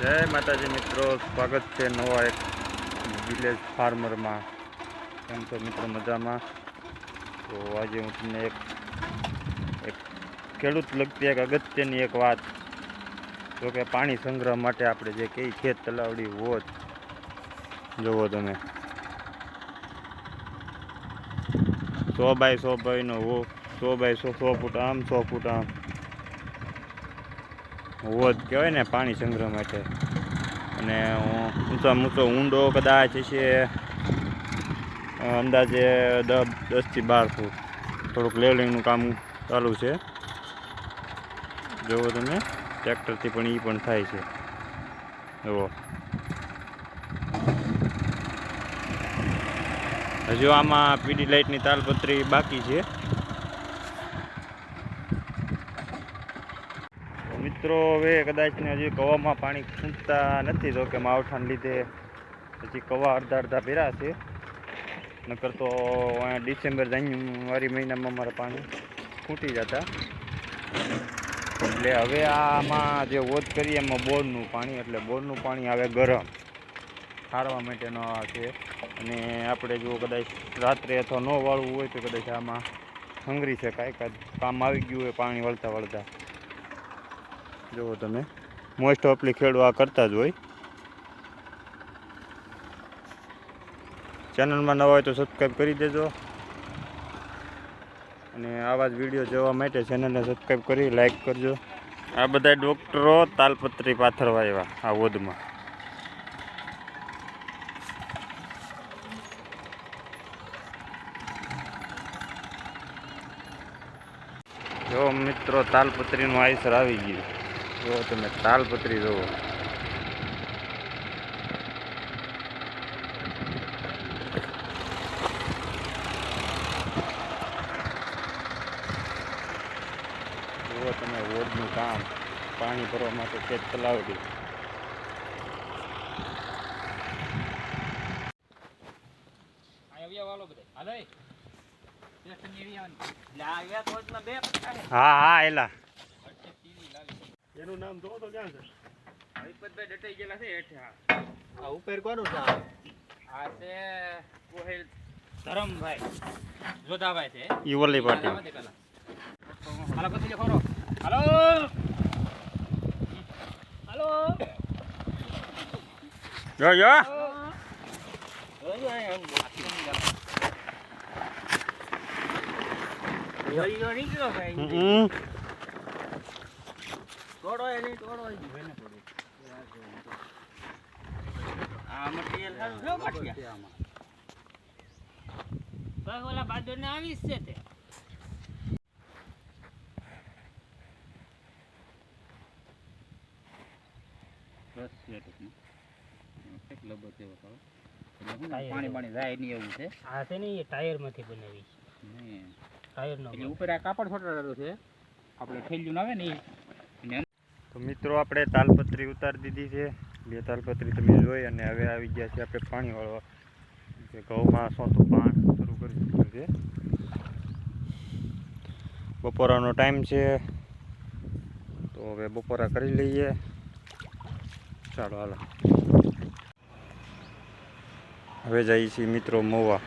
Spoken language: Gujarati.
જય માતાજી મિત્રો, સ્વાગત છે નવા એક વિલેજ ફાર્મરમાં. કેમ છો મિત્રો? મજામાં? તો આજે હું તમને એક ખેડૂત લગતી એક અગત્યની એક વાત, જો કે પાણી સંગ્રહ માટે આપણે જે કઈ ખેત તલાવડી હોત, જુઓ તમે 100 બાય 100 બાયનો 100 બાય 100 ફૂટ આમ 100 ફૂટ આમ હોત કહેવાય ને પાણી સંગ્રહ માટે. અને ઊંચો ઊંડો કદાચ છે અંદાજે 10 થી 12 ફૂટ. થોડુંક લેવલિંગનું કામ ચાલુ છે, જુઓ તમે. ટ્રેક્ટરથી પણ એ પણ થાય છે, જુઓ. હજુ આમાં પીડી લાઇટની તાલપત્રી બાકી છે. મિત્રો હવે કદાચ ને હજી કવામાં પાણી ખૂંચતા નથી, તો કે માવઠાને લીધે હજી કવા અડધા ભેરા છે. નકર તો ડિસેમ્બર જાન્યુઆરી મહિનામાં અમારે પાણી ખૂટી જતા. એટલે હવે આમાં જે વોધ કરીએ એમાં બોરનું પાણી, એટલે બોરનું પાણી આવે ગરમ ઠારવા માટેનો છે. અને આપણે જો કદાચ રાત્રે અથવા ન વાળવું હોય તો કદાચ આમાં હંગરી શકાય, કામ આવી ગયું હોય પાણી વળતા. જુઓ તમે, મોસ્ટ ઓફલી ખેડૂત આ કરતા જ હોય. ચેનલમાં નવા હોય તો સબસ્ક્રાઈબ કરી દેજો, અને આવા જ વિડીયો જોવા માટે ચેનલને સબસ્ક્રાઈબ કરી લાઈક કરજો. આ બધા ડૉક્ટરો તાલપત્રી પાથરવા આવ્યા આ વોદમાં. જો મિત્રો, તાલપત્રીનું આઈસર આવી ગયું. જો તમે તાલપત્રી જુઓ. જુઓ તમે વોડનું કામ, પાણી ભરવા માટે ખેત તલાવડી. હા એલા એનું નામ જોવો તો ક્યાં છે? હરિપતભાઈ ડટાઈ ગયેલા છે હેઠે. આ ઉપર કોનું છે? આ છે કોહેલ ધરમભાઈ જોધાભાઈ છે. ઈ ઓલી પાટી. હાલો પછી ખરો. હાલો હાલો જો તોડો એની તોડો ભાઈને પડો. આ મટીરીયલ સારું જો પાટિયા આમાં. બસ ઓલા બાજુને આવીશ છે તે. બસ લેટમાં એક લબો તેવો કરો. પાણી જાય નહીં એવું છે. આ છે ને એ ટાયરમાંથી બનાવી છે. નહીં ટાયરનો. એટલે ઉપર આ કાપડ છોટાડેલું છે, આપણે થેલિયું આવે ને એ. તો મિત્રો, આપણે તાલપત્રી ઉતારી દીધી છે. 2 તાલપત્રી તમે જોઈ, અને હવે આવી ગયા છે આપણે પાણી વાળવા. ઘઉંમાં સોતું પાણ શરૂ કરી દીધું છે. બપોરાનો ટાઈમ છે, તો હવે બપોરા કરી લઈએ. ચાલો હાલો, હવે જઈએ છીએ મિત્રો મોવા.